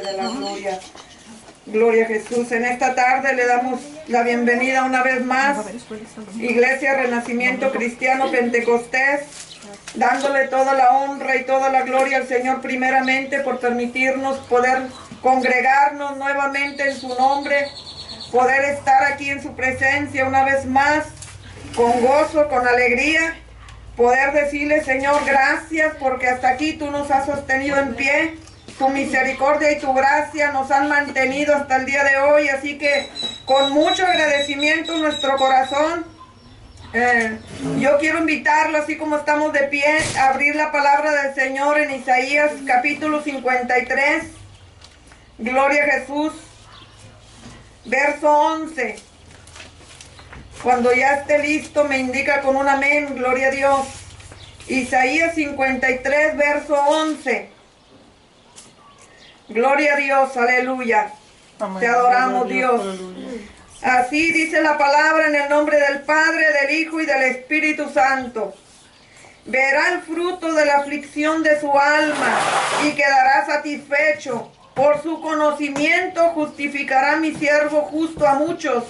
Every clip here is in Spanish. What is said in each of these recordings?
Padre de la gloria. Gloria a Jesús. En esta tarde le damos la bienvenida una vez más, Iglesia Renacimiento Cristiano Pentecostés, dándole toda la honra y toda la gloria al Señor primeramente por permitirnos poder congregarnos nuevamente en su nombre, poder estar aquí en su presencia una vez más, con gozo, con alegría, poder decirle, Señor, gracias porque hasta aquí tú nos has sostenido en pie. Tu misericordia y tu gracia nos han mantenido hasta el día de hoy, así que con mucho agradecimiento en nuestro corazón, yo quiero invitarlo, así como estamos de pie, a abrir la palabra del Señor en Isaías capítulo 53, gloria a Jesús, verso 11. Cuando ya esté listo me indica con un amén, gloria a Dios. Isaías 53, verso 11. Gloria a Dios, aleluya. Amén. Te adoramos, Dios. Así dice la palabra en el nombre del Padre, del Hijo y del Espíritu Santo. Verá el fruto de la aflicción de su alma y quedará satisfecho. Por su conocimiento justificará mi siervo justo a muchos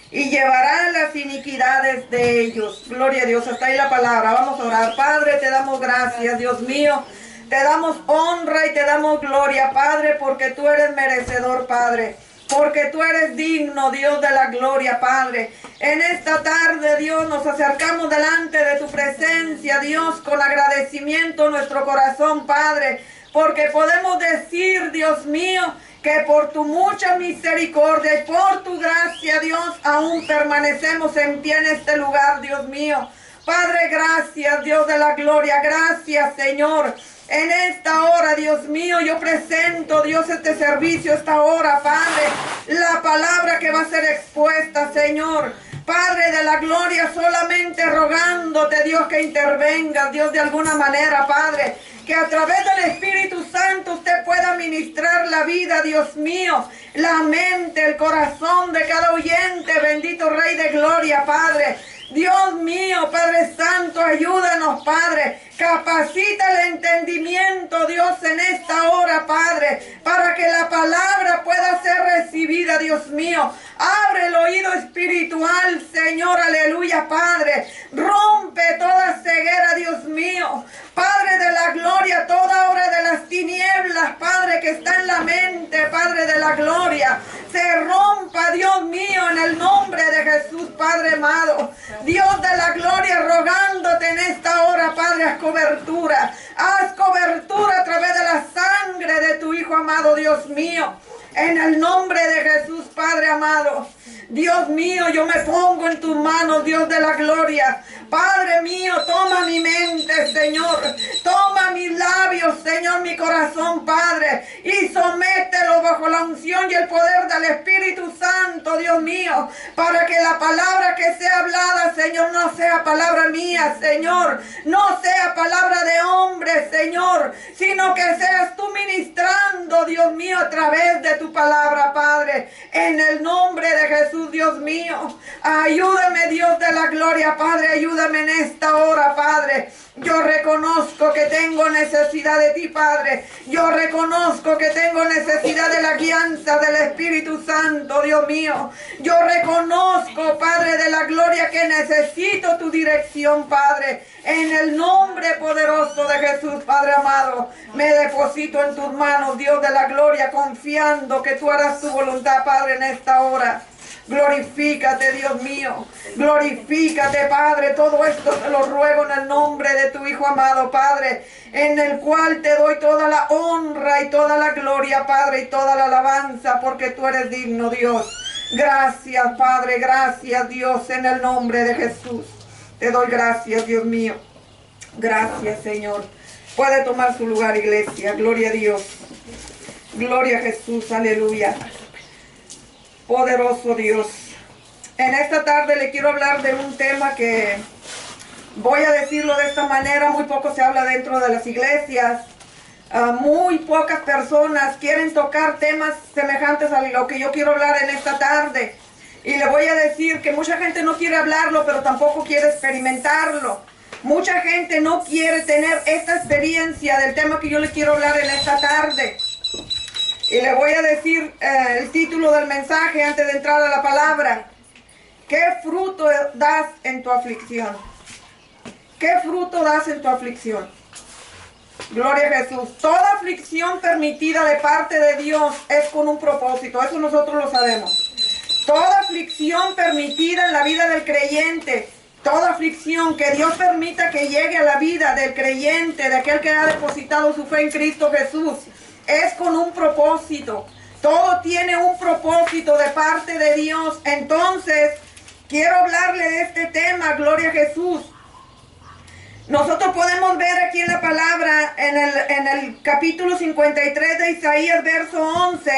y llevará las iniquidades de ellos. Gloria a Dios. Hasta ahí la palabra. Vamos a orar. Padre, te damos gracias, Dios mío. Te damos honra y te damos gloria, Padre, porque tú eres merecedor, Padre. Porque tú eres digno, Dios de la gloria, Padre. En esta tarde, Dios, nos acercamos delante de tu presencia, Dios, con agradecimiento en nuestro corazón, Padre. Porque podemos decir, Dios mío, que por tu mucha misericordia y por tu gracia, Dios, aún permanecemos en pie en este lugar, Dios mío. Padre, gracias, Dios de la gloria, gracias, Señor. En esta hora, Dios mío, yo presento, Dios, este servicio, esta hora, Padre, la palabra que va a ser expuesta, Señor. Padre de la gloria, solamente rogándote, Dios, que intervengas, Dios, de alguna manera, Padre, que a través del Espíritu Santo usted pueda ministrar la vida, Dios mío, la mente, el corazón de cada oyente, bendito Rey de gloria, Padre. Dios mío, Padre Santo, ayúdanos, Padre. Capacita el entendimiento, Dios, en esta hora, Padre, para que la palabra pueda ser recibida, Dios mío. Abre el oído espiritual, Señor, aleluya, Padre. Rompe toda ceguera, Dios mío. Padre de la gloria, toda obra de las tinieblas, Padre, que está en la mente, Padre de la gloria, se rompa, Dios mío, en el nombre de Jesús, Padre amado. Dios de la gloria, rogándote en esta hora, Padre, haz cobertura a través de la sangre de tu Hijo amado, Dios mío. En el nombre de Jesús, Padre amado. Dios mío, yo me pongo en tus manos, Dios de la gloria. Padre mío, toma mi mente, Señor. Toma mis labios, Señor, mi corazón, Padre. Y somételo bajo la unción y el poder del Espíritu Santo, Dios mío. Para que la palabra que sea hablada, Señor, no sea palabra mía, Señor. No sea palabra de hombre, Señor. Sino que seas tú ministrando, Dios mío, a través de tu palabra, Padre. En el nombre de Jesús, Dios mío. Ayúdame, Dios de la gloria, Padre. Ayúdame en esta hora, Padre. Yo reconozco que tengo necesidad de ti, Padre. Yo reconozco que tengo necesidad de la guianza del Espíritu Santo, Dios mío. Yo reconozco, Padre de la gloria, que necesito tu dirección, Padre. En el nombre poderoso de Jesús, Padre amado, me deposito en tus manos, Dios de la gloria, confiando que tú harás tu voluntad, Padre, en esta hora. Glorifícate, Dios mío. Glorifícate, Padre. Todo esto te lo ruego en el nombre de tu Hijo amado, Padre, en el cual te doy toda la honra y toda la gloria, Padre, y toda la alabanza, porque tú eres digno, Dios. Gracias, Padre. Gracias, Dios, en el nombre de Jesús. Te doy gracias, Dios mío. Gracias, Señor. Puede tomar su lugar, iglesia. Gloria a Dios. Gloria a Jesús. Aleluya. Poderoso Dios. En esta tarde le quiero hablar de un tema que, voy a decirlo de esta manera, muy poco se habla dentro de las iglesias. Muy pocas personas quieren tocar temas semejantes a lo que yo quiero hablar en esta tarde. Y le voy a decir que mucha gente no quiere hablarlo, pero tampoco quiere experimentarlo. Mucha gente no quiere tener esta experiencia del tema que yo les quiero hablar en esta tarde. Y le voy a decir el título del mensaje antes de entrar a la palabra. ¿Qué fruto das en tu aflicción? ¿Qué fruto das en tu aflicción? Gloria a Jesús. Toda aflicción permitida de parte de Dios es con un propósito. Eso nosotros lo sabemos. Toda aflicción permitida en la vida del creyente, toda aflicción que Dios permita que llegue a la vida del creyente, de aquel que ha depositado su fe en Cristo Jesús, es con un propósito. Todo tiene un propósito de parte de Dios. Entonces, quiero hablarle de este tema, gloria a Jesús. Nosotros podemos ver aquí en la palabra, en el capítulo 53 de Isaías, verso 11,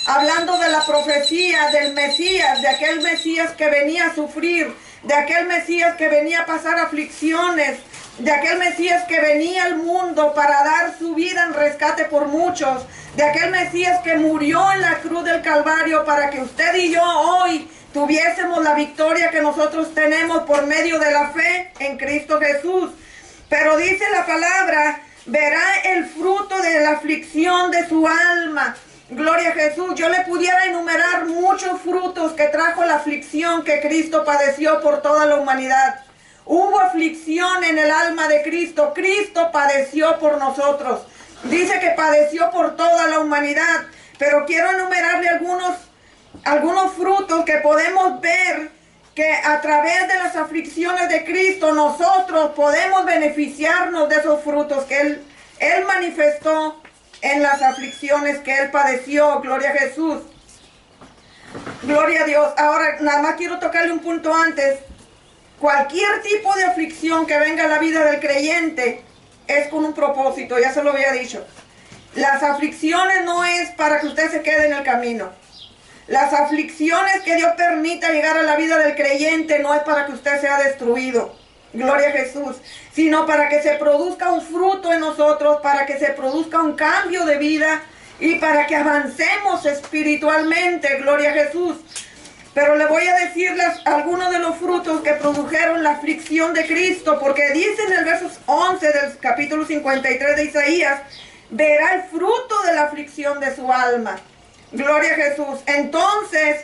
hablando de la profecía del Mesías, de aquel Mesías que venía a sufrir, de aquel Mesías que venía a pasar aflicciones, de aquel Mesías que venía al mundo para dar su vida en rescate por muchos, de aquel Mesías que murió en la cruz del Calvario para que usted y yo hoy tuviésemos la victoria que nosotros tenemos por medio de la fe en Cristo Jesús. Pero dice la palabra, verá el fruto de la aflicción de su alma. Gloria a Jesús. Yo le pudiera enumerar muchos frutos que trajo la aflicción que Cristo padeció por toda la humanidad. Hubo aflicción en el alma de Cristo. Cristo padeció por nosotros. Dice que padeció por toda la humanidad. Pero quiero enumerarle algunos frutos que podemos ver que a través de las aflicciones de Cristo nosotros podemos beneficiarnos de esos frutos que Él manifestó en las aflicciones que Él padeció. Gloria a Jesús. Gloria a Dios. Ahora, nada más quiero tocarle un punto antes. Cualquier tipo de aflicción que venga a la vida del creyente es con un propósito, ya se lo había dicho. Las aflicciones no es para que usted se quede en el camino. Las aflicciones que Dios permita llegar a la vida del creyente no es para que usted sea destruido, gloria a Jesús, sino para que se produzca un fruto en nosotros, para que se produzca un cambio de vida y para que avancemos espiritualmente, gloria a Jesús. Pero le voy a decirles algunos de los frutos que produjeron la aflicción de Cristo, porque dice en el verso 11 del capítulo 53 de Isaías, verá el fruto de la aflicción de su alma. Gloria a Jesús. Entonces,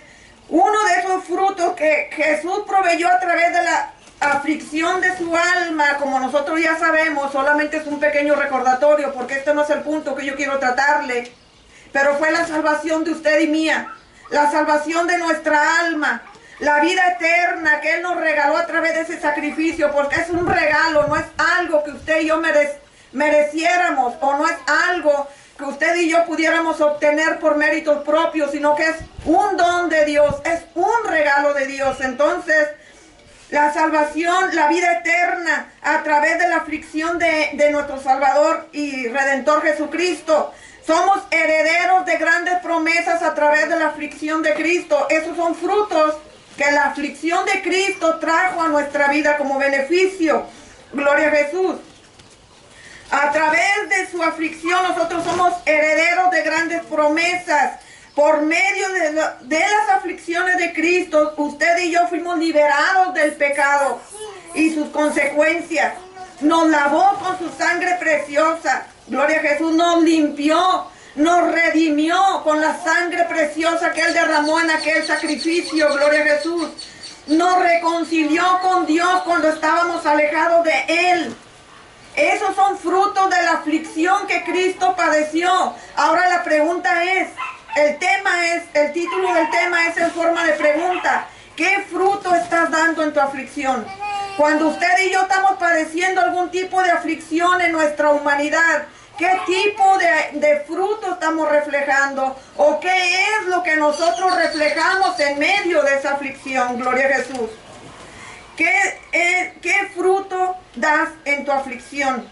uno de esos frutos que Jesús proveyó a través de la aflicción de su alma, como nosotros ya sabemos, solamente es un pequeño recordatorio, porque este no es el punto que yo quiero tratarle, pero fue la salvación de usted y mía, la salvación de nuestra alma, la vida eterna que Él nos regaló a través de ese sacrificio, porque es un regalo, no es algo que usted y yo mereciéramos, o no es algo que usted y yo pudiéramos obtener por méritos propios, sino que es un don de Dios, es un regalo de Dios. Entonces, la salvación, la vida eterna, a través de la aflicción de nuestro Salvador y Redentor Jesucristo. Somos herederos de grandes promesas a través de la aflicción de Cristo. Esos son frutos que la aflicción de Cristo trajo a nuestra vida como beneficio. Gloria a Jesús. A través de su aflicción nosotros somos herederos de grandes promesas. Por medio de las aflicciones de Cristo, usted y yo fuimos liberados del pecado y sus consecuencias. Nos lavó con su sangre preciosa. Gloria a Jesús. Nos limpió, nos redimió con la sangre preciosa que Él derramó en aquel sacrificio. Gloria a Jesús. Nos reconcilió con Dios cuando estábamos alejados de Él. Esos son frutos de la aflicción que Cristo padeció. Ahora la pregunta es, el título del tema es en forma de pregunta. ¿Qué fruto estás dando en tu aflicción? Cuando usted y yo estamos padeciendo algún tipo de aflicción en nuestra humanidad, ¿qué tipo de fruto estamos reflejando? ¿O qué es lo que nosotros reflejamos en medio de esa aflicción? Gloria a Jesús. ¿Qué fruto das en tu aflicción?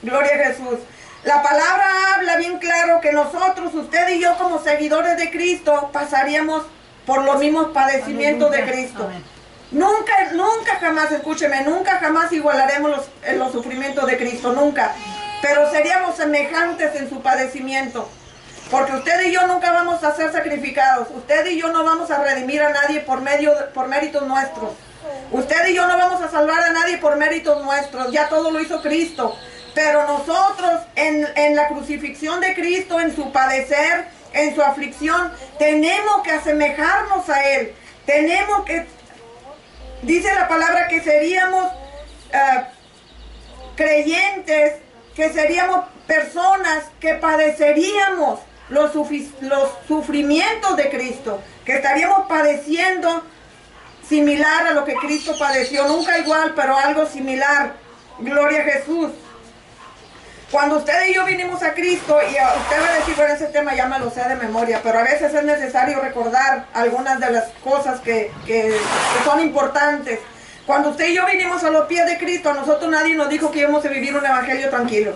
Gloria a Jesús. La palabra habla bien claro que nosotros, usted y yo como seguidores de Cristo, pasaríamos por los mismos padecimientos de Cristo. Nunca jamás, escúcheme, nunca jamás igualaremos los sufrimientos de Cristo, nunca. Pero seríamos semejantes en su padecimiento. Porque usted y yo nunca vamos a ser sacrificados. Usted y yo no vamos a redimir a nadie por méritos nuestros. Usted y yo no vamos a salvar a nadie por méritos nuestros. Ya todo lo hizo Cristo. Pero nosotros en la crucifixión de Cristo, en su padecer, en su aflicción, tenemos que asemejarnos a Él. Tenemos que, dice la palabra, que seríamos creyentes, que seríamos personas que padeceríamos los sufrimientos de Cristo, que estaríamos padeciendo similar a lo que Cristo padeció, nunca igual, pero algo similar. Gloria a Jesús. Cuando usted y yo vinimos a Cristo, y usted va a decir, bueno, ese tema ya me lo sé de memoria, pero a veces es necesario recordar algunas de las cosas que son importantes. Cuando usted y yo vinimos a los pies de Cristo, a nosotros nadie nos dijo que íbamos a vivir un evangelio tranquilo.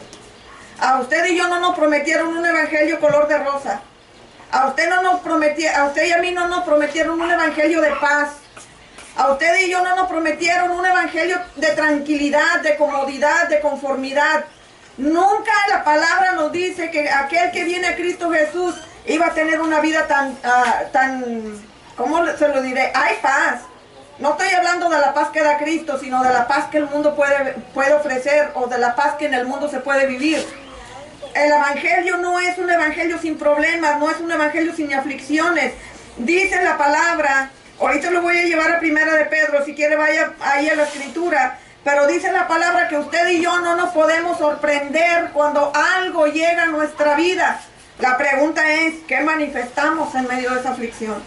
A usted y yo no nos prometieron un evangelio color de rosa. A usted y a mí no nos prometieron un evangelio de paz. A usted y yo no nos prometieron un evangelio de tranquilidad, de comodidad, de conformidad. Nunca la palabra nos dice que aquel que viene a Cristo Jesús iba a tener una vida tan, ¿cómo se lo diré? Hay paz. No estoy hablando de la paz que da Cristo, sino de la paz que el mundo puede ofrecer, o de la paz que en el mundo se puede vivir. El evangelio no es un evangelio sin problemas, no es un evangelio sin aflicciones. Dice la palabra, ahorita lo voy a llevar a Primera de Pedro, si quiere vaya ahí a la escritura, pero dice la palabra que usted y yo no nos podemos sorprender cuando algo llega a nuestra vida. La pregunta es, ¿qué manifestamos en medio de esa aflicción?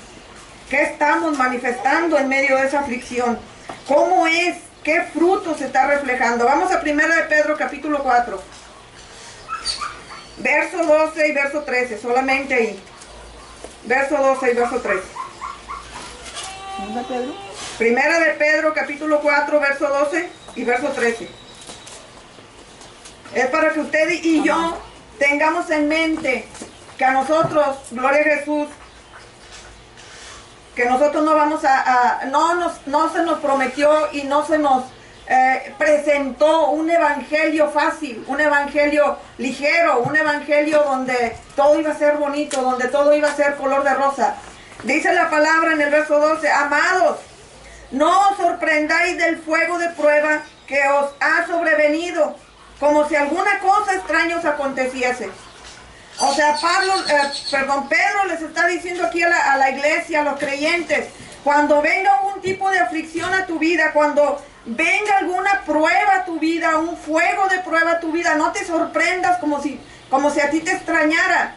¿Qué estamos manifestando en medio de esa aflicción? ¿Cómo es? ¿Qué fruto se está reflejando? Vamos a Primera de Pedro capítulo 4. Verso 12 y verso 13, solamente ahí. Verso 12 y verso 13. ¿Dónde, Pedro? Primera de Pedro, capítulo 4, verso 12 y verso 13. Es para que usted y yo tengamos en mente que a nosotros, gloria a Jesús, que nosotros no vamos no se nos prometió y no se nos presentó un evangelio fácil, un evangelio ligero, un evangelio donde todo iba a ser bonito, donde todo iba a ser color de rosa. Dice la palabra en el verso 12, amados, no os sorprendáis del fuego de prueba que os ha sobrevenido, como si alguna cosa extraña os aconteciese. O sea, Pedro les está diciendo aquí a la iglesia, a los creyentes, cuando venga un tipo de aflicción a tu vida, cuando venga alguna prueba a tu vida, un fuego de prueba a tu vida, no te sorprendas como si a ti te extrañara.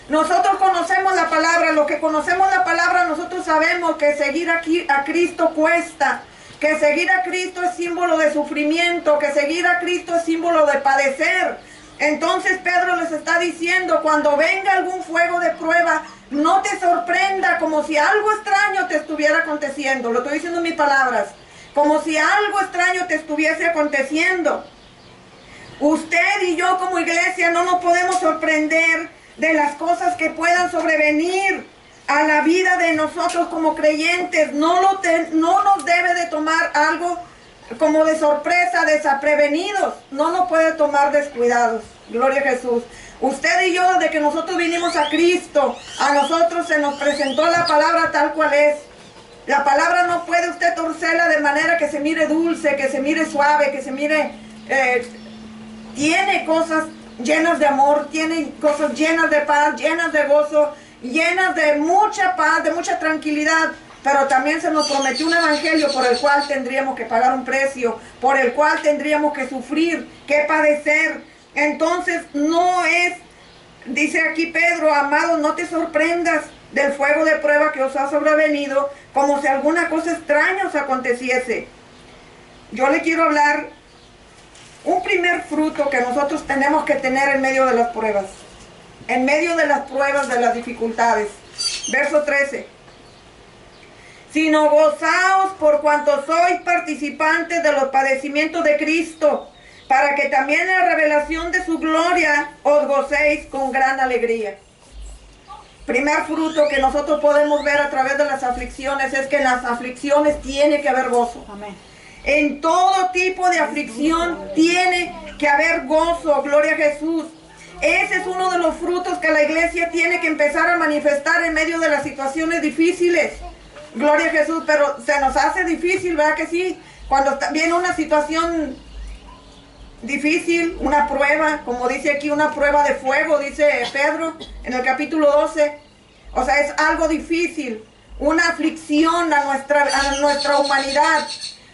Nosotros conocemos la palabra, los que conocemos la palabra, nosotros sabemos que seguir a Cristo cuesta, que seguir a Cristo es símbolo de sufrimiento, que seguir a Cristo es símbolo de padecer. Entonces Pedro les está diciendo, cuando venga algún fuego de prueba, no te sorprenda como si algo extraño te estuviera aconteciendo. Lo estoy diciendo en mis palabras. Como si algo extraño te estuviese aconteciendo. Usted y yo como iglesia no nos podemos sorprender de las cosas que puedan sobrevenir a la vida de nosotros como creyentes. No nos debe de tomar algo como de sorpresa, desaprevenidos. No nos puede tomar descuidados. Gloria a Jesús. Usted y yo, desde que nosotros vinimos a Cristo, a nosotros se nos presentó la palabra tal cual es. La palabra no puede usted torcerla de manera que se mire dulce, que se mire suave, que se mire... tiene cosas llenas de amor, tiene cosas llenas de paz, llenas de gozo, llenas de mucha paz, de mucha tranquilidad. Pero también se nos prometió un evangelio por el cual tendríamos que pagar un precio, por el cual tendríamos que sufrir, que padecer. Entonces no es, dice aquí Pedro, amados, no te sorprendas del fuego de prueba que os ha sobrevenido, como si alguna cosa extraña os aconteciese. Yo le quiero hablar un primer fruto que nosotros tenemos que tener en medio de las pruebas. En medio de las pruebas, de las dificultades. Verso 13. Sino gozaos por cuanto sois participantes de los padecimientos de Cristo, para que también en la revelación de su gloria os gocéis con gran alegría. Primer fruto que nosotros podemos ver a través de las aflicciones es que en las aflicciones tiene que haber gozo. Amén. En todo tipo de aflicción tiene que haber gozo, gloria a Jesús. Ese es uno de los frutos que la iglesia tiene que empezar a manifestar en medio de las situaciones difíciles. Gloria a Jesús, pero se nos hace difícil, ¿verdad que sí? Cuando viene una situación difícil, una prueba, como dice aquí, una prueba de fuego, dice Pedro en el capítulo 12. O sea, es algo difícil, una aflicción a nuestra humanidad,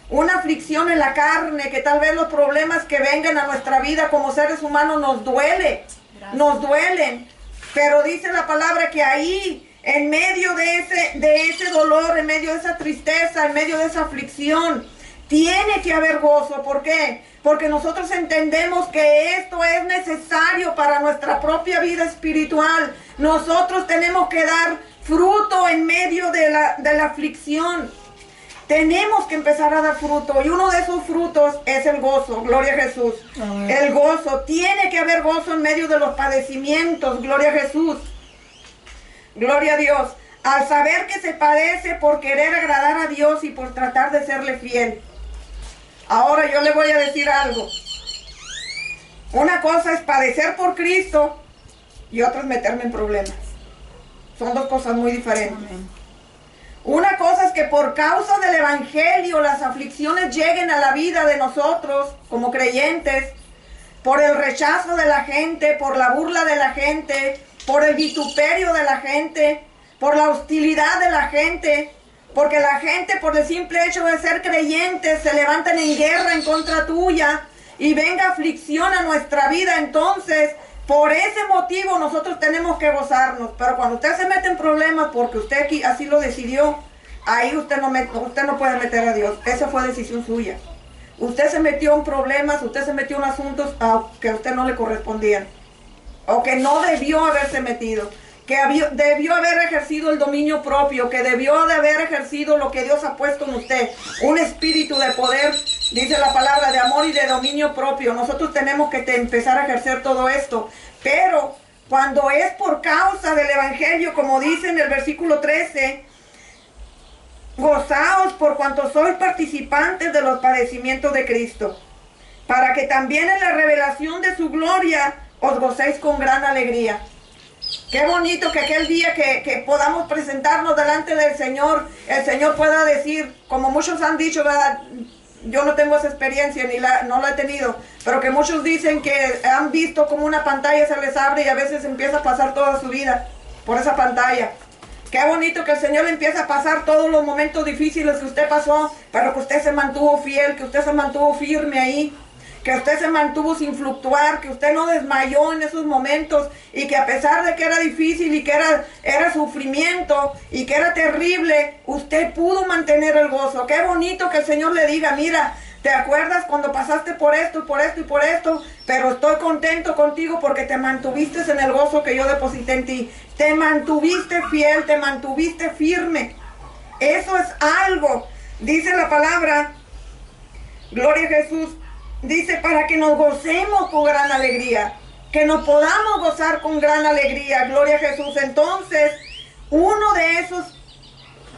una aflicción en la carne, que tal vez los problemas que vengan a nuestra vida como seres humanos nos duelen. Pero dice la palabra que ahí, en medio de ese dolor, en medio de esa tristeza, en medio de esa aflicción, tiene que haber gozo. ¿Por qué? Porque nosotros entendemos que esto es necesario para nuestra propia vida espiritual. Nosotros tenemos que dar fruto en medio de la aflicción. Tenemos que empezar a dar fruto, y uno de esos frutos es el gozo. Gloria a Jesús. Amén. El gozo, tiene que haber gozo en medio de los padecimientos. Gloria a Jesús. Gloria a Dios. Al saber que se padece por querer agradar a Dios y por tratar de serle fiel. Ahora yo le voy a decir algo. Una cosa es padecer por Cristo y otra es meterme en problemas. Son dos cosas muy diferentes. Amén. Una cosa es que por causa del Evangelio las aflicciones lleguen a la vida de nosotros como creyentes, por el rechazo de la gente, por la burla de la gente, por el vituperio de la gente, por la hostilidad de la gente, porque la gente, por el simple hecho de ser creyentes, se levantan en guerra en contra tuya y venga aflicción a nuestra vida. Entonces, por ese motivo nosotros tenemos que gozarnos. Pero cuando usted se mete en problemas porque usted así lo decidió, ahí usted no puede meter a Dios. Esa fue decisión suya. Usted se metió en problemas, usted se metió en asuntos que a usted no le correspondían, o que no debió haberse metido, que debió haber ejercido el dominio propio, que debió de haber ejercido lo que Dios ha puesto en usted, un espíritu de poder, dice la palabra, de amor y de dominio propio. Nosotros tenemos que empezar a ejercer todo esto, pero cuando es por causa del Evangelio, como dice en el versículo 13, gozaos por cuanto sois participantes de los padecimientos de Cristo, para que también en la revelación de su gloria os gocéis con gran alegría. Qué bonito que aquel día que podamos presentarnos delante del Señor, el Señor pueda decir, como muchos han dicho, ¿verdad? Yo no tengo esa experiencia, no la he tenido, pero que muchos dicen que han visto como una pantalla se les abre y a veces empieza a pasar toda su vida por esa pantalla. Qué bonito que el Señor le empieza a pasar todos los momentos difíciles que usted pasó, pero que usted se mantuvo fiel, que usted se mantuvo firme ahí, que usted se mantuvo sin fluctuar, que usted no desmayó en esos momentos, y que a pesar de que era difícil y que era sufrimiento y que era terrible, usted pudo mantener el gozo. Qué bonito que el Señor le diga, mira, ¿te acuerdas cuando pasaste por esto y por esto y por esto? Pero estoy contento contigo porque te mantuviste en el gozo que yo deposité en ti. Te mantuviste fiel, te mantuviste firme. Eso es algo, dice la palabra, gloria a Jesús, dice para que nos gocemos con gran alegría, que nos podamos gozar con gran alegría, gloria a Jesús. Entonces, uno de esos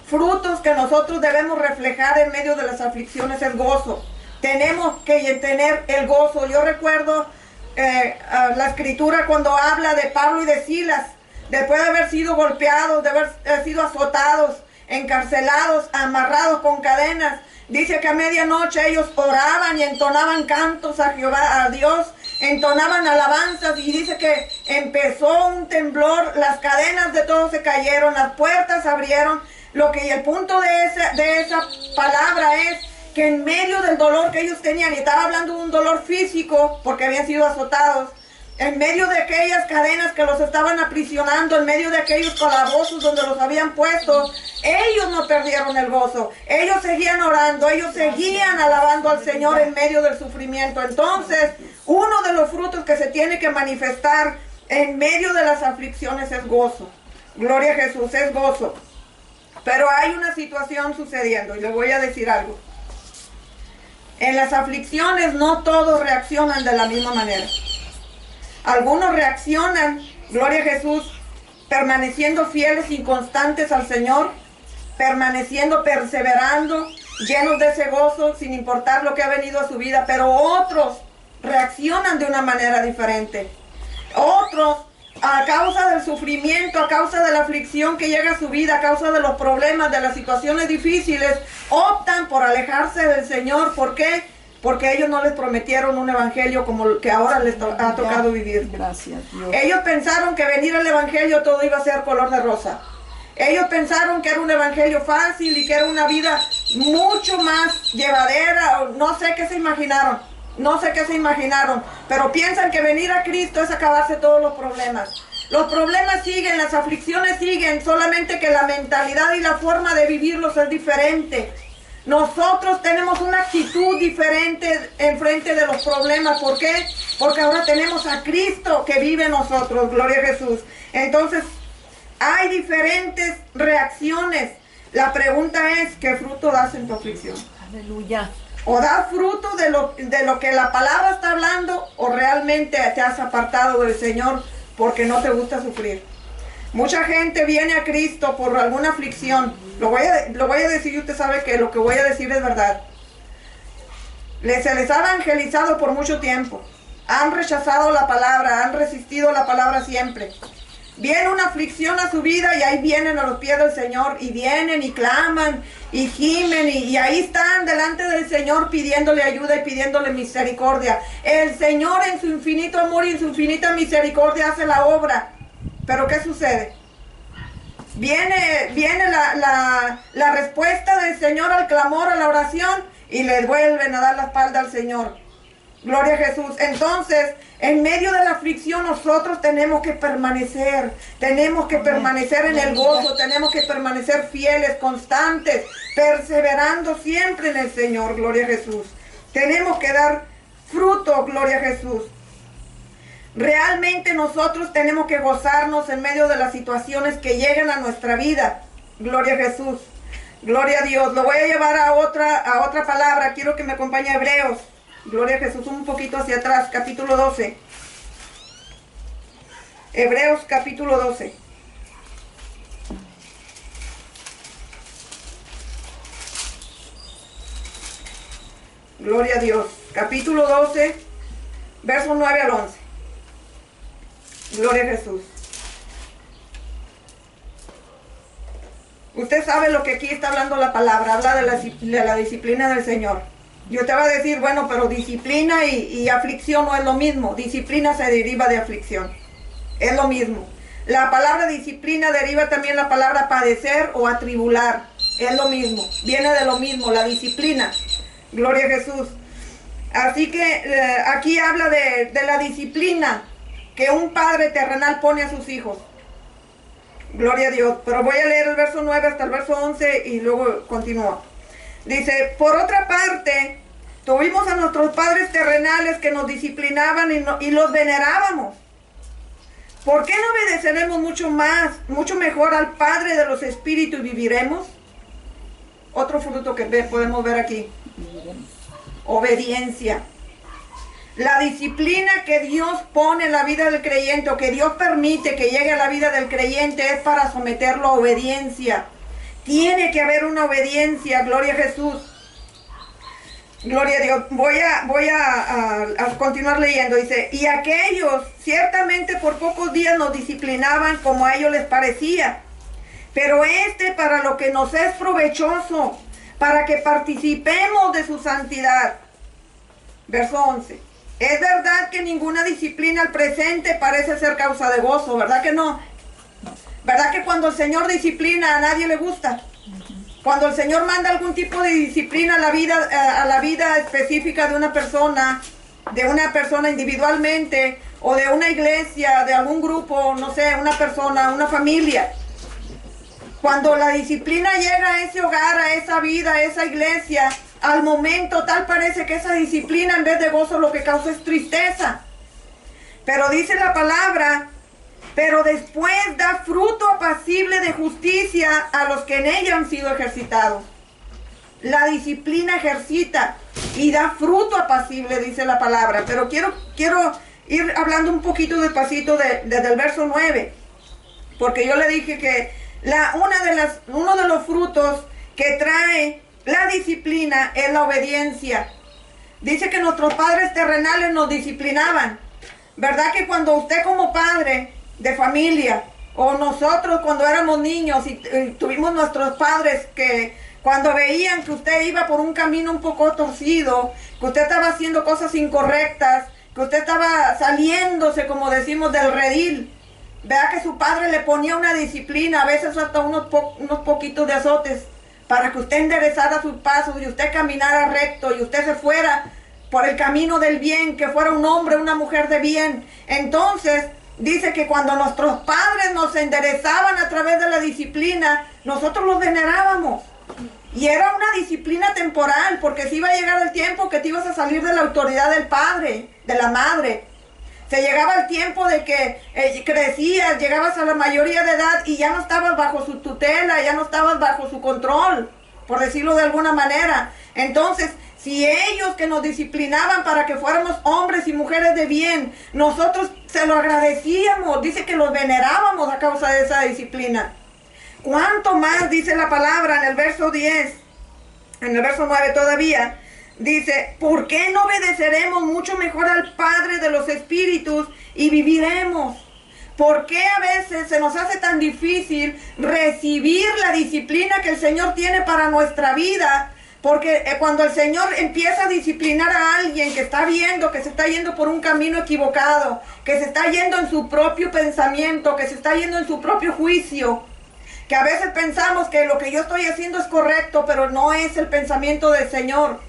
frutos que nosotros debemos reflejar en medio de las aflicciones es gozo. Tenemos que tener el gozo. Yo recuerdo la escritura cuando habla de Pablo y de Silas, después de haber sido golpeados, de haber sido azotados, encarcelados, amarrados con cadenas. Dice que a medianoche ellos oraban y entonaban cantos a Jehová, a Dios, entonaban alabanzas, y dice que empezó un temblor, las cadenas de todos se cayeron, las puertas se abrieron. El punto de esa palabra es que en medio del dolor que ellos tenían, y estaba hablando de un dolor físico porque habían sido azotados, en medio de aquellas cadenas que los estaban aprisionando, en medio de aquellos calabozos donde los habían puesto, ellos no perdieron el gozo. Ellos seguían orando, ellos seguían alabando al Señor en medio del sufrimiento. Entonces, uno de los frutos que se tiene que manifestar en medio de las aflicciones es gozo. Gloria a Jesús, es gozo. Pero hay una situación sucediendo y le voy a decir algo. En las aflicciones no todos reaccionan de la misma manera. Algunos reaccionan, gloria a Jesús, permaneciendo fieles y constantes al Señor, permaneciendo, perseverando, llenos de ese gozo, sin importar lo que ha venido a su vida. Pero otros reaccionan de una manera diferente. Otros, a causa del sufrimiento, a causa de la aflicción que llega a su vida, a causa de los problemas, de las situaciones difíciles, optan por alejarse del Señor. ¿Por qué? porque ellos no les prometieron un evangelio como el que ahora les ha tocado vivir. Gracias, Dios. Ellos pensaron que venir al evangelio todo iba a ser color de rosa. Ellos pensaron que era un evangelio fácil y que era una vida mucho más llevadera. No sé qué se imaginaron. No sé qué se imaginaron. Pero piensan que venir a Cristo es acabarse todos los problemas. Los problemas siguen, las aflicciones siguen, solamente que la mentalidad y la forma de vivirlos es diferente. Nosotros tenemos una actitud diferente en frente de los problemas. ¿Por qué? Porque ahora tenemos a Cristo que vive en nosotros. Gloria a Jesús. Entonces, hay diferentes reacciones. La pregunta es, ¿qué fruto das en tu aflicción? Aleluya. O das fruto de lo que la palabra está hablando, o realmente te has apartado del Señor porque no te gusta sufrir. Mucha gente viene a Cristo por alguna aflicción. Lo voy a decir y usted sabe que lo que voy a decir es verdad. Se les ha evangelizado por mucho tiempo. Han rechazado la palabra, han resistido la palabra siempre. Viene una aflicción a su vida y ahí vienen a los pies del Señor y vienen y claman y gimen y ahí están delante del Señor pidiéndole ayuda y pidiéndole misericordia. El Señor en su infinito amor y en su infinita misericordia hace la obra. Pero ¿qué sucede? Viene la respuesta del Señor al clamor, a la oración y les vuelven a dar la espalda al Señor. Gloria a Jesús. Entonces, en medio de la aflicción nosotros tenemos que permanecer en el gozo, tenemos que permanecer fieles, constantes, perseverando siempre en el Señor. Gloria a Jesús. Tenemos que dar fruto, gloria a Jesús. Realmente nosotros tenemos que gozarnos en medio de las situaciones que llegan a nuestra vida. Gloria a Jesús. Gloria a Dios. Lo voy a llevar a otra palabra. Quiero que me acompañe a Hebreos. Gloria a Jesús, un poquito hacia atrás, capítulo 12. Hebreos capítulo 12. Gloria a Dios. Capítulo 12, versos 9 al 11. Gloria a Jesús. Usted sabe lo que aquí está hablando la palabra, habla de la disciplina del Señor. Yo te voy a decir, bueno, pero disciplina y aflicción no es lo mismo. Disciplina se deriva de aflicción. Es lo mismo. La palabra disciplina deriva también la palabra padecer o atribular. Es lo mismo. Viene de lo mismo, la disciplina. Gloria a Jesús. Así que aquí habla de la disciplina que un padre terrenal pone a sus hijos. Gloria a Dios. Pero voy a leer el verso 9 hasta el verso 11 y luego continúa. Dice, por otra parte, tuvimos a nuestros padres terrenales que nos disciplinaban y los venerábamos. ¿Por qué no obedeceremos mucho mejor al Padre de los Espíritus y viviremos? Otro fruto que podemos ver aquí. Obediencia. La disciplina que Dios pone en la vida del creyente o que Dios permite que llegue a la vida del creyente es para someterlo a obediencia. Tiene que haber una obediencia, gloria a Jesús. Gloria a Dios. Voy a continuar leyendo. Dice, y aquellos ciertamente por pocos días nos disciplinaban como a ellos les parecía. Pero para lo que nos es provechoso, para que participemos de su santidad. Verso 11. Es verdad que ninguna disciplina al presente parece ser causa de gozo, ¿verdad que no? ¿Verdad que cuando el Señor disciplina a nadie le gusta? Cuando el Señor manda algún tipo de disciplina a la vida específica de una persona individualmente, o de una iglesia, de algún grupo, no sé, una persona, una familia. Cuando la disciplina llega a ese hogar, a esa vida, a esa iglesia, al momento tal parece que esa disciplina en vez de gozo lo que causa es tristeza. Pero dice la palabra, pero después da fruto apacible de justicia a los que en ella han sido ejercitados. La disciplina ejercita y da fruto apacible, dice la palabra. Pero quiero ir hablando un poquito despacito desde el verso 9. Porque yo le dije que uno de los frutos que trae la disciplina es la obediencia. Dice que nuestros padres terrenales nos disciplinaban. ¿Verdad que cuando usted como padre de familia, o nosotros cuando éramos niños y tuvimos nuestros padres que cuando veían que usted iba por un camino un poco torcido, que usted estaba haciendo cosas incorrectas, que usted estaba saliéndose, como decimos, del redil, vea que su padre le ponía una disciplina, a veces hasta unos poquitos de azotes, para que usted enderezara sus pasos y usted caminara recto y usted se fuera por el camino del bien, que fuera un hombre, una mujer de bien. Entonces, dice que cuando nuestros padres nos enderezaban a través de la disciplina, nosotros los venerábamos. Y era una disciplina temporal, porque si iba a llegar el tiempo que te ibas a salir de la autoridad del padre, de la madre. Se llegaba el tiempo de que crecías, llegabas a la mayoría de edad y ya no estabas bajo su tutela, ya no estabas bajo su control, por decirlo de alguna manera. Entonces, si ellos que nos disciplinaban para que fuéramos hombres y mujeres de bien, nosotros se lo agradecíamos, dice que los venerábamos a causa de esa disciplina. ¿Cuánto más dice la palabra en el verso 10, en el verso 9 todavía? Dice, ¿por qué no obedeceremos mucho mejor al Padre de los Espíritus y viviremos? ¿Por qué a veces se nos hace tan difícil recibir la disciplina que el Señor tiene para nuestra vida? Porque cuando el Señor empieza a disciplinar a alguien que está viendo que se está yendo por un camino equivocado, que se está yendo en su propio pensamiento, que se está yendo en su propio juicio, que a veces pensamos que lo que yo estoy haciendo es correcto, pero no es el pensamiento del Señor.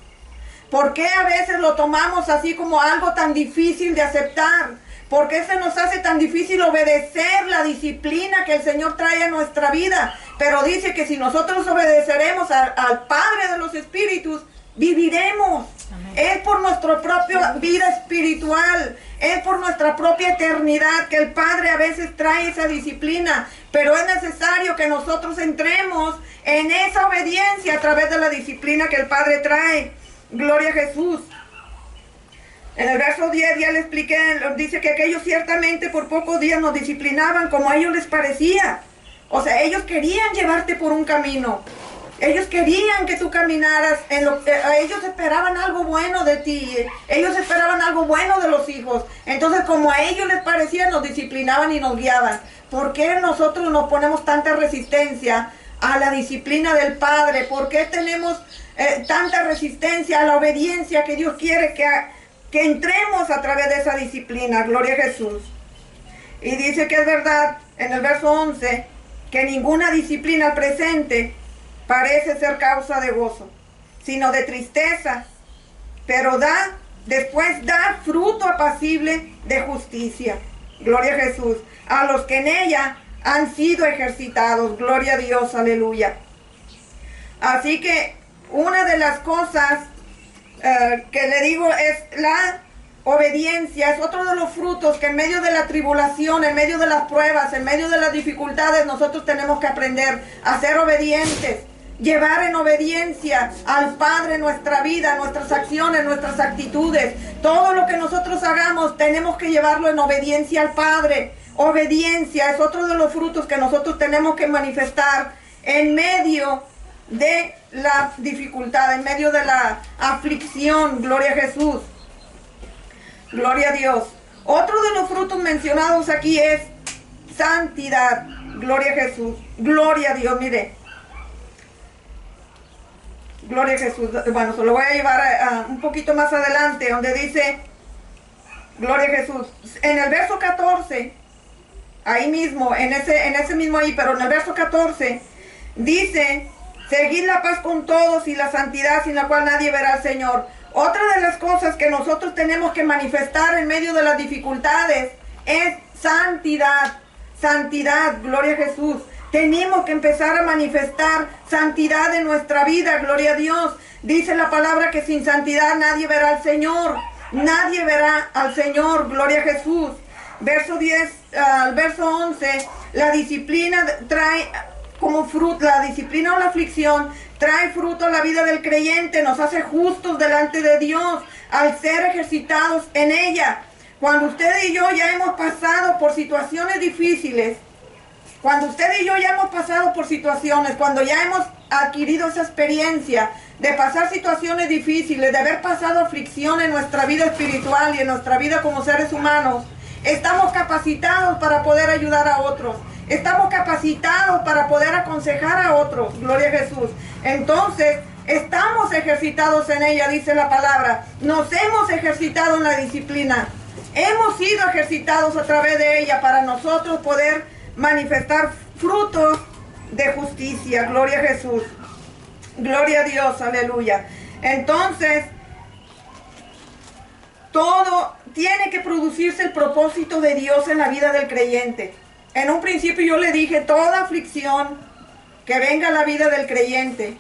¿Por qué a veces lo tomamos así como algo tan difícil de aceptar? ¿Por qué se nos hace tan difícil obedecer la disciplina que el Señor trae a nuestra vida? Pero dice que si nosotros obedeceremos al Padre de los Espíritus, viviremos. Amén. Es por nuestra propia vida espiritual, es por nuestra propia eternidad que el Padre a veces trae esa disciplina. Pero es necesario que nosotros entremos en esa obediencia a través de la disciplina que el Padre trae. Gloria a Jesús. En el verso 10 ya le expliqué, dice que aquellos ciertamente por pocos días nos disciplinaban como a ellos les parecía. O sea, ellos querían llevarte por un camino. Ellos querían que tú caminaras, ellos esperaban algo bueno de ti, ellos esperaban algo bueno de los hijos. Entonces, como a ellos les parecía, nos disciplinaban y nos guiaban. ¿Por qué nosotros nos ponemos tanta resistencia a la disciplina del Padre? ¿Por qué tenemos tanta resistencia a la obediencia que Dios quiere que entremos a través de esa disciplina? Gloria a Jesús. Y dice que es verdad en el verso 11 que ninguna disciplina al presente parece ser causa de gozo, sino de tristeza, pero después da fruto apacible de justicia. Gloria a Jesús. A los que en ella han sido ejercitados. Gloria a Dios, aleluya. Así que una de las cosas que le digo es la obediencia. Es otro de los frutos que en medio de la tribulación, en medio de las pruebas, en medio de las dificultades, nosotros tenemos que aprender a ser obedientes. Llevar en obediencia al Padre nuestra vida, nuestras acciones, nuestras actitudes. Todo lo que nosotros hagamos tenemos que llevarlo en obediencia al Padre. Obediencia es otro de los frutos que nosotros tenemos que manifestar en medio de la dificultad, en medio de la aflicción. Gloria a Jesús. Gloria a Dios. Otro de los frutos mencionados aquí es santidad. Gloria a Jesús. Gloria a Dios. Mire. Gloria a Jesús. Bueno, se lo voy a llevar un poquito más adelante, donde dice, gloria a Jesús. En el verso 14, ahí mismo, en ese mismo ahí, pero en el verso 14, dice, seguid la paz con todos y la santidad sin la cual nadie verá al Señor. Otra de las cosas que nosotros tenemos que manifestar en medio de las dificultades es santidad. Santidad, gloria a Jesús. Tenemos que empezar a manifestar santidad en nuestra vida, gloria a Dios. Dice la palabra que sin santidad nadie verá al Señor. Nadie verá al Señor, gloria a Jesús. Verso 10 al verso 11, la disciplina trae como fruto, la disciplina o la aflicción trae fruto a la vida del creyente, nos hace justos delante de Dios al ser ejercitados en ella. Cuando usted y yo ya hemos pasado por situaciones difíciles, cuando usted y yo ya hemos pasado por situaciones, cuando ya hemos adquirido esa experiencia de pasar situaciones difíciles, de haber pasado aflicción en nuestra vida espiritual y en nuestra vida como seres humanos, estamos capacitados para poder ayudar a otros. Estamos capacitados para poder aconsejar a otros. Gloria a Jesús. Entonces, estamos ejercitados en ella, dice la palabra. Nos hemos ejercitado en la disciplina. Hemos sido ejercitados a través de ella para nosotros poder manifestar frutos de justicia. Gloria a Jesús. Gloria a Dios. Aleluya. Entonces, todo tiene que producirse el propósito de Dios en la vida del creyente. En un principio yo le dije, toda aflicción que venga a la vida del creyente,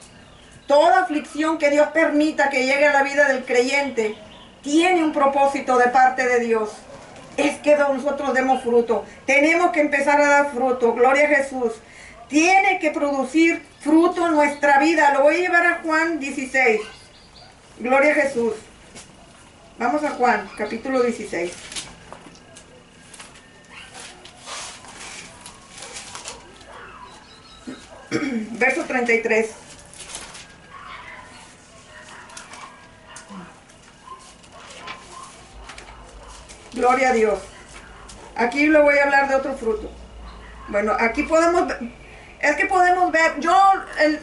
toda aflicción que Dios permita que llegue a la vida del creyente, tiene un propósito de parte de Dios. Es que nosotros demos fruto. Tenemos que empezar a dar fruto. Gloria a Jesús. Tiene que producir fruto en nuestra vida. Lo voy a llevar a Juan 16. Gloria a Jesús. Vamos a Juan, capítulo 16. Verso 33. Gloria a Dios. Aquí le voy a hablar de otro fruto. Bueno, aquí podemos ver, es que podemos ver, yo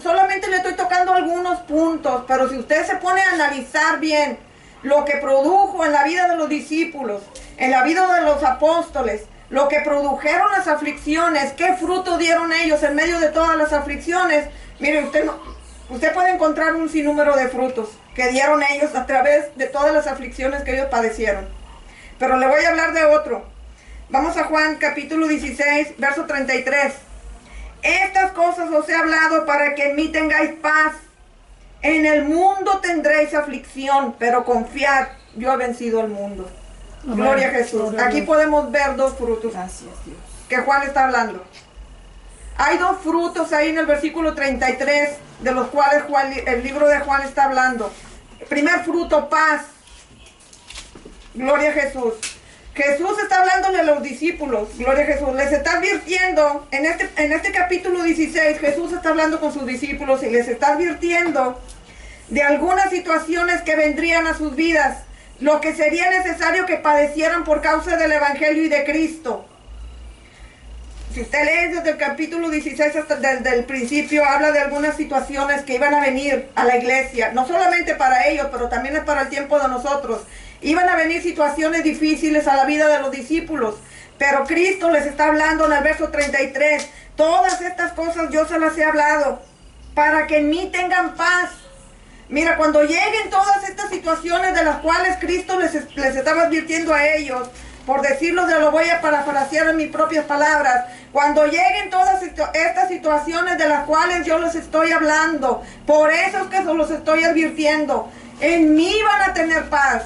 solamente le estoy tocando algunos puntos, pero si usted se pone a analizar bien lo que produjo en la vida de los discípulos, en la vida de los apóstoles, lo que produjeron las aflicciones, qué fruto dieron ellos en medio de todas las aflicciones, mire, usted puede encontrar un sinnúmero de frutos que dieron ellos a través de todas las aflicciones que ellos padecieron. Pero le voy a hablar de otro. Vamos a Juan capítulo 16, verso 33. Estas cosas os he hablado para que en mí tengáis paz. En el mundo tendréis aflicción, pero confiad, yo he vencido al mundo. Amén. Gloria a Jesús. Gloria. Aquí podemos ver dos frutos. Gracias, Dios. Que Juan está hablando. Hay dos frutos ahí en el versículo 33, de los cuales el libro de Juan está hablando. Primer fruto, paz. Gloria a Jesús. Jesús está hablándole a los discípulos. Gloria a Jesús. Les está advirtiendo, en este capítulo 16, Jesús está hablando con sus discípulos y les está advirtiendo de algunas situaciones que vendrían a sus vidas, lo que sería necesario que padecieran por causa del Evangelio y de Cristo. Si usted lee desde el capítulo 16 hasta desde el principio, habla de algunas situaciones que iban a venir a la iglesia, no solamente para ellos, pero también es para el tiempo de nosotros. Iban a venir situaciones difíciles a la vida de los discípulos, pero Cristo les está hablando en el verso 33, todas estas cosas yo se las he hablado, para que en mí tengan paz. Mira, cuando lleguen todas estas situaciones de las cuales Cristo les estaba advirtiendo a ellos, por decirlo, lo voy a parafrasear en mis propias palabras, cuando lleguen todas estas situaciones de las cuales yo les estoy hablando, por eso es que se los estoy advirtiendo, en mí van a tener paz.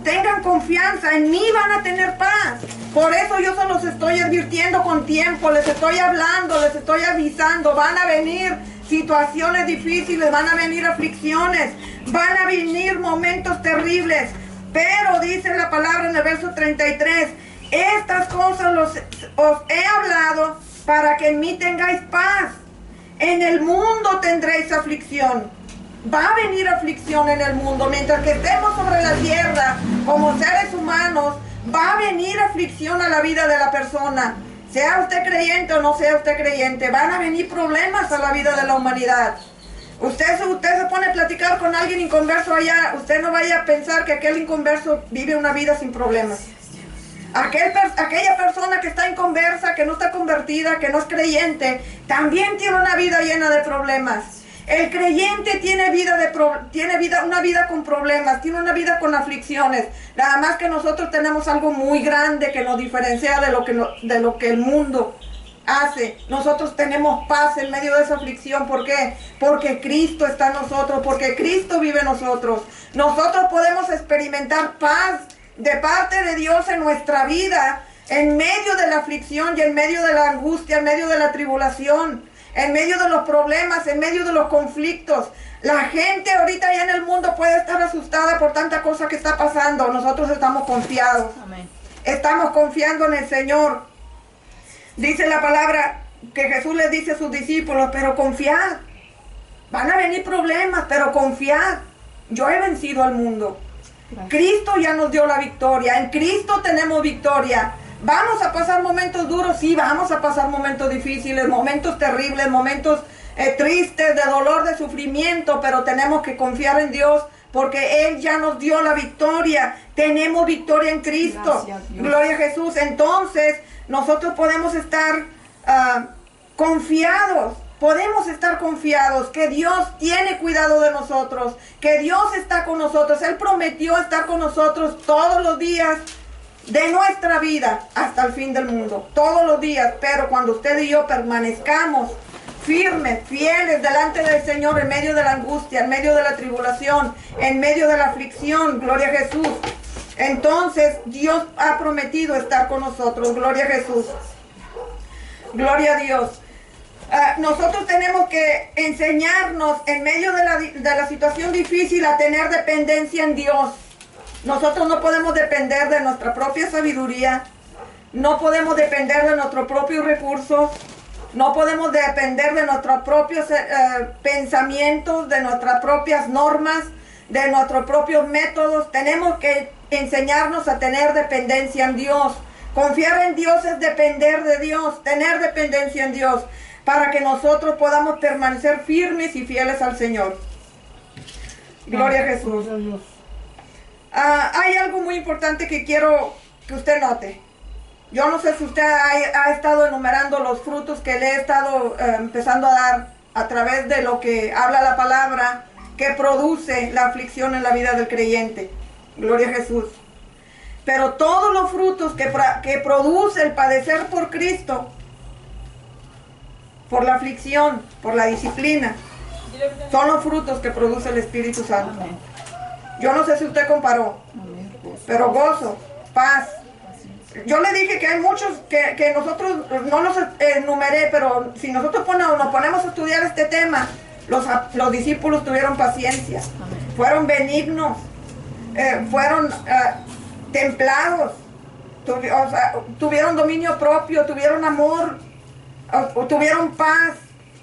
Tengan confianza, en mí van a tener paz. Por eso yo se los estoy advirtiendo con tiempo, les estoy hablando, les estoy avisando. Van a venir situaciones difíciles, van a venir aflicciones, van a venir momentos terribles. Pero dice la palabra en el verso 33, estas cosas os he hablado para que en mí tengáis paz. En el mundo tendréis aflicción. Va a venir aflicción en el mundo. Mientras que estemos sobre la tierra como seres humanos, va a venir aflicción a la vida de la persona. Sea usted creyente o no sea usted creyente, van a venir problemas a la vida de la humanidad. Usted se pone a platicar con alguien inconverso allá, usted no vaya a pensar que aquel inconverso vive una vida sin problemas. Aquella persona que está inconversa, que no está convertida, que no es creyente, también tiene una vida llena de problemas. El creyente tiene una vida con problemas, tiene una vida con aflicciones. Nada más que nosotros tenemos algo muy grande que nos diferencia de lo que el mundo hace. Nosotros tenemos paz en medio de esa aflicción. ¿Por qué? Porque Cristo está en nosotros, porque Cristo vive en nosotros. Nosotros podemos experimentar paz de parte de Dios en nuestra vida, en medio de la aflicción y en medio de la angustia, en medio de la tribulación, en medio de los problemas, en medio de los conflictos. La gente ahorita ya en el mundo puede estar asustada por tanta cosa que está pasando. Nosotros estamos confiados. Amén. Estamos confiando en el Señor. Dice la palabra que Jesús les dice a sus discípulos, pero confiad. Van a venir problemas, pero confiad. Yo he vencido al mundo. Gracias. Cristo ya nos dio la victoria. En Cristo tenemos victoria. Vamos a pasar momentos duros, sí, vamos a pasar momentos difíciles, momentos terribles, momentos tristes, de dolor, de sufrimiento, pero tenemos que confiar en Dios porque Él ya nos dio la victoria. Tenemos victoria en Cristo. Gracias, gloria a Jesús. Entonces, nosotros podemos estar confiados. Podemos estar confiados que Dios tiene cuidado de nosotros, que Dios está con nosotros. Él prometió estar con nosotros todos los días de nuestra vida hasta el fin del mundo. Todos los días. Pero cuando usted y yo permanezcamos firmes, fieles delante del Señor en medio de la angustia, en medio de la tribulación, en medio de la aflicción, gloria a Jesús. Entonces Dios ha prometido estar con nosotros, gloria a Jesús. Gloria a Dios. Nosotros tenemos que enseñarnos en medio de la situación difícil a tener dependencia en Dios. Nosotros no podemos depender de nuestra propia sabiduría, no podemos depender de nuestros propios recursos, no podemos depender de nuestros propios pensamientos, de nuestras propias normas, de nuestros propios métodos. Tenemos que enseñarnos a tener dependencia en Dios. Confiar en Dios es depender de Dios, tener dependencia en Dios, para que nosotros podamos permanecer firmes y fieles al Señor. Gloria a Jesús. Hay algo muy importante que quiero que usted note. Yo no sé si usted ha estado enumerando los frutos que le he estado empezando a dar a través de lo que habla la palabra, que produce la aflicción en la vida del creyente. Gloria a Jesús. Pero todos los frutos que produce el padecer por Cristo, por la aflicción, por la disciplina, son los frutos que produce el Espíritu Santo. Yo no sé si usted comparó, pero gozo, paz. Yo le dije que hay muchos que nosotros no los enumeré, pero si nosotros nos ponemos a estudiar este tema, los discípulos tuvieron paciencia, fueron benignos, fueron templados, tuvieron dominio propio, tuvieron amor, tuvieron paz,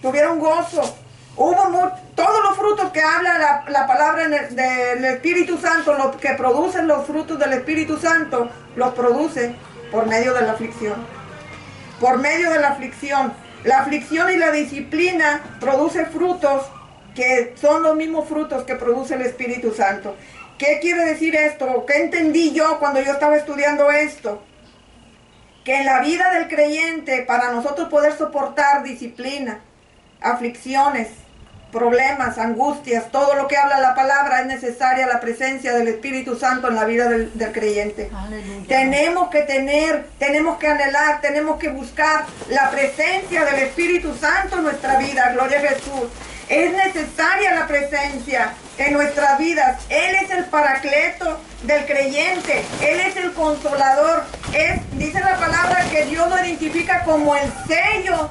tuvieron gozo. Hubo todos los frutos que habla la palabra del Espíritu Santo, los que producen los frutos del Espíritu Santo, los produce por medio de la aflicción. Por medio de la aflicción. La aflicción y la disciplina produce frutos que son los mismos frutos que produce el Espíritu Santo. ¿Qué quiere decir esto? ¿Qué entendí yo cuando yo estaba estudiando esto? Que en la vida del creyente, para nosotros poder soportar disciplina, aflicciones, problemas, angustias, todo lo que habla la palabra, es necesaria la presencia del Espíritu Santo en la vida del creyente. Aleluya. Tenemos que anhelar, tenemos que buscar la presencia del Espíritu Santo en nuestra vida. Gloria a Jesús. Es necesaria la presencia en nuestras vidas. Él es el paracleto del creyente. Él es el consolador. Dice la palabra que Dios lo identifica como el sello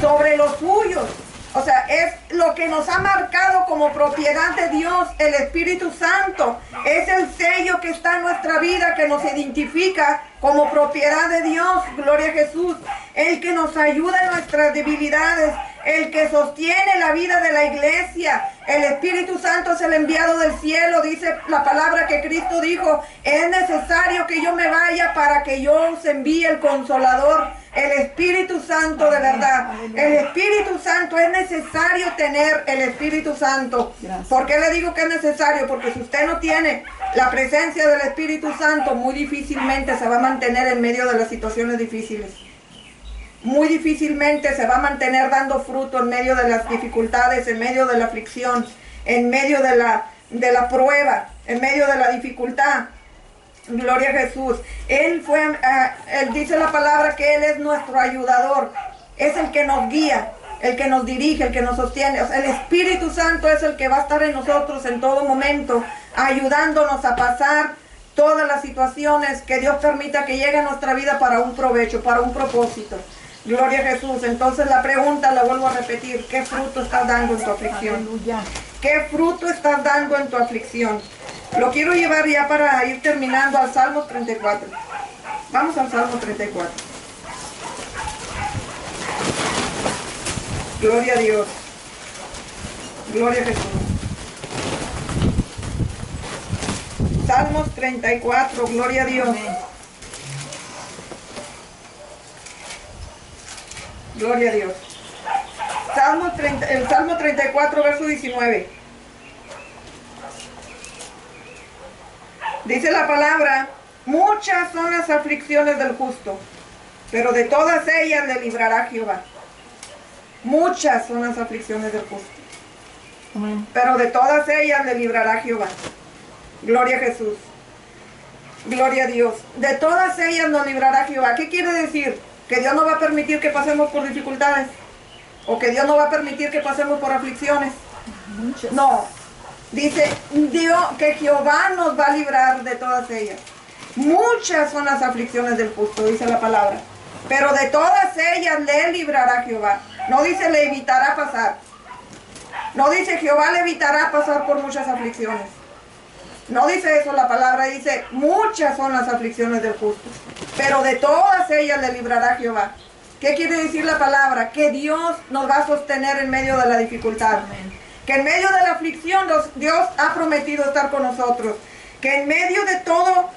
sobre los suyos. O sea, es lo que nos ha marcado como propiedad de Dios, el Espíritu Santo. Es el sello que está en nuestra vida, que nos identifica como propiedad de Dios. Gloria a Jesús. El que nos ayuda en nuestras debilidades, el que sostiene la vida de la iglesia. El Espíritu Santo es el enviado del cielo. Dice la palabra que Cristo dijo: es necesario que yo me vaya para que yo os envíe el Consolador, el Espíritu Santo de verdad. El Espíritu Santo, es necesario tener el Espíritu Santo. ¿Por qué le digo que es necesario? Porque si usted no tiene la presencia del Espíritu Santo, muy difícilmente se va a mantener en medio de las situaciones difíciles. Muy difícilmente se va a mantener dando fruto en medio de las dificultades, en medio de la aflicción, en medio de la prueba, en medio de la dificultad. Gloria a Jesús. Él dice la palabra que Él es nuestro ayudador. Es el que nos guía, el que nos dirige, el que nos sostiene. O sea, el Espíritu Santo es el que va a estar en nosotros en todo momento, ayudándonos a pasar todas las situaciones que Dios permita que lleguen a nuestra vida para un provecho, para un propósito. Gloria a Jesús. Entonces la pregunta la vuelvo a repetir: ¿qué fruto estás dando en tu aflicción? Aleluya. ¿Qué fruto estás dando en tu aflicción? Lo quiero llevar ya para ir terminando al Salmo 34. Vamos al Salmo 34. Gloria a Dios. Gloria a Jesús. Salmos 34, gloria a Dios. Amén. Gloria a Dios. El Salmo 34, verso 19. Dice la palabra: muchas son las aflicciones del justo, pero de todas ellas le librará Jehová. Muchas son las aflicciones del justo, pero de todas ellas le librará Jehová. Gloria a Jesús. Gloria a Dios. De todas ellas nos librará Jehová. ¿Qué quiere decir? ¿Que Dios no va a permitir que pasemos por dificultades? ¿O que Dios no va a permitir que pasemos por aflicciones? Muchas. No. Dice Dios que Jehová nos va a librar de todas ellas. Muchas son las aflicciones del justo, dice la palabra, pero de todas ellas le librará Jehová. No dice le evitará pasar. No dice Jehová le evitará pasar por muchas aflicciones. No dice eso la palabra, dice muchas son las aflicciones del justo, pero de todas ellas le librará Jehová. ¿Qué quiere decir la palabra? Que Dios nos va a sostener en medio de la dificultad. Amén. Que en medio de la aflicción Dios ha prometido estar con nosotros. Que en medio de todo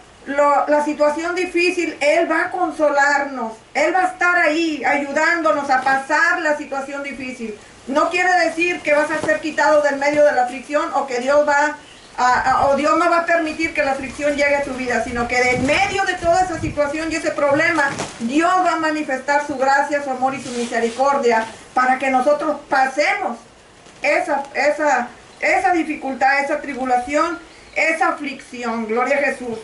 la situación difícil, Él va a consolarnos. Él va a estar ahí ayudándonos a pasar la situación difícil. No quiere decir que vas a ser quitado del medio de la aflicción o que Dios Dios no va a permitir que la aflicción llegue a tu vida, sino que en medio de toda esa situación y ese problema, Dios va a manifestar su gracia, su amor y su misericordia para que nosotros pasemos esa dificultad, esa tribulación, esa aflicción. Gloria a Jesús.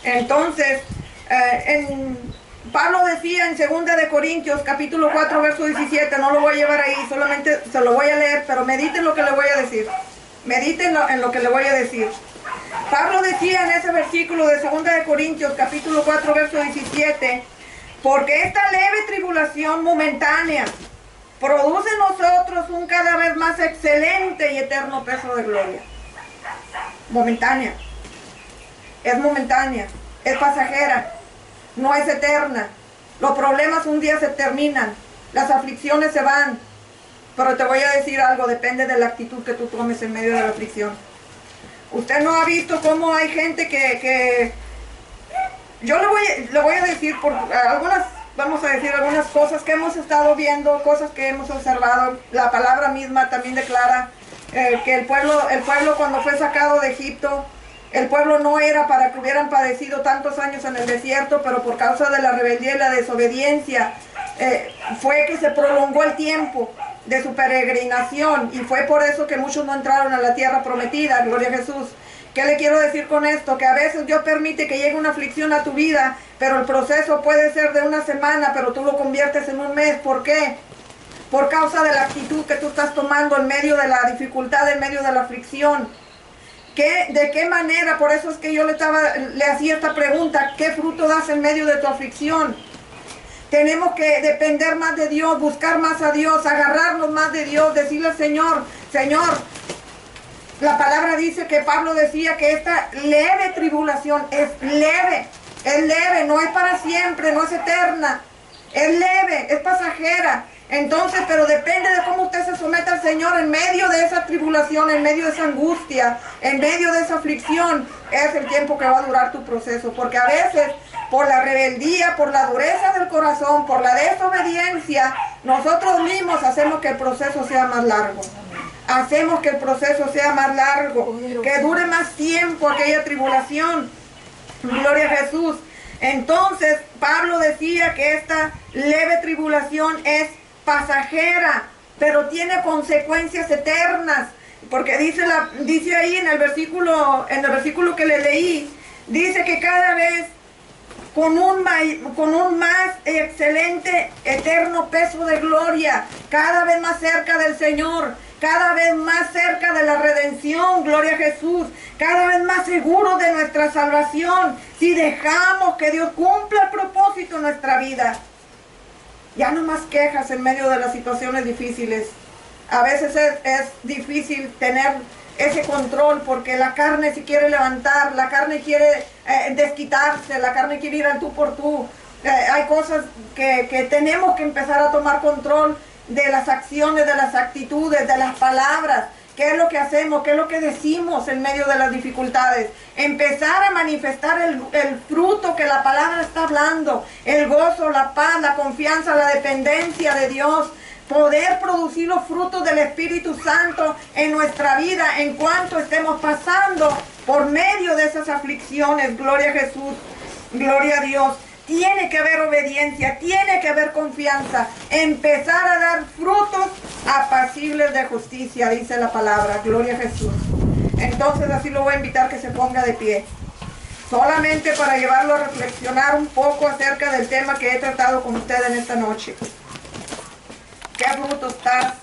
Entonces, Pablo decía en 2 de Corintios, capítulo 4, verso 17, no lo voy a llevar ahí, solamente se lo voy a leer, pero mediten lo que le voy a decir. Mediten en lo que le voy a decir. Pablo decía en ese versículo de 2 de Corintios, capítulo 4, verso 17, porque esta leve tribulación momentánea produce en nosotros un cada vez más excelente y eterno peso de gloria. Momentánea. Es momentánea, es pasajera, no es eterna. Los problemas un día se terminan, las aflicciones se van. Pero te voy a decir algo, depende de la actitud que tú tomes en medio de la aflicción. Usted no ha visto cómo hay gente que yo le voy a decir por algunas, vamos a decir algunas cosas que hemos estado viendo, cosas que hemos observado. La palabra misma también declara que el pueblo cuando fue sacado de Egipto, el pueblo no era para que hubieran padecido tantos años en el desierto, pero por causa de la rebeldía y la desobediencia, fue que se prolongó el tiempo de su peregrinación, y fue por eso que muchos no entraron a la tierra prometida. Gloria a Jesús. ¿Qué le quiero decir con esto? Que a veces Dios permite que llegue una aflicción a tu vida, pero el proceso puede ser de una semana, pero tú lo conviertes en un mes. ¿Por qué? Por causa de la actitud que tú estás tomando en medio de la dificultad, en medio de la aflicción. ¿De qué manera? Por eso es que yo le hacía esta pregunta: ¿qué fruto das en medio de tu aflicción? Tenemos que depender más de Dios, buscar más a Dios, agarrarnos más de Dios, decirle al Señor, Señor, la palabra dice que Pablo decía que esta leve tribulación es leve, no es para siempre, no es eterna, es leve, es pasajera. Entonces, pero depende de cómo usted se someta al Señor en medio de esa tribulación, en medio de esa angustia, en medio de esa aflicción, es el tiempo que va a durar tu proceso, porque a veces por la rebeldía, por la dureza del corazón, por la desobediencia, nosotros mismos hacemos que el proceso sea más largo. Hacemos que el proceso sea más largo, que dure más tiempo aquella tribulación. Gloria a Jesús. Entonces, Pablo decía que esta leve tribulación es pasajera, pero tiene consecuencias eternas, porque dice ahí en el versículo que le leí, dice que cada vez con un más excelente, eterno peso de gloria, cada vez más cerca del Señor, cada vez más cerca de la redención. Gloria a Jesús, cada vez más seguros de nuestra salvación, si dejamos que Dios cumpla el propósito en nuestra vida. Ya no más quejas en medio de las situaciones difíciles. A veces es difícil tener ese control, porque la carne se quiere levantar, la carne quiere desquitarse, la carne quiere ir al tú por tú. Hay cosas que tenemos que empezar a tomar control de las acciones, de las actitudes, de las palabras ¿Qué es lo que hacemos? ¿Qué es lo que decimos en medio de las dificultades? Empezar a manifestar el fruto que la palabra está hablando. El gozo, la paz, la confianza, la dependencia de Dios. Poder producir los frutos del Espíritu Santo en nuestra vida en cuanto estemos pasando por medio de esas aflicciones. Gloria a Jesús. Gloria a Dios. Tiene que haber obediencia, tiene que haber confianza. Empezar a dar frutos apacibles de justicia, dice la palabra. Gloria a Jesús. Entonces así lo voy a invitar que se ponga de pie. Solamente para llevarlo a reflexionar un poco acerca del tema que he tratado con usted en esta noche. ¿Qué fruto estás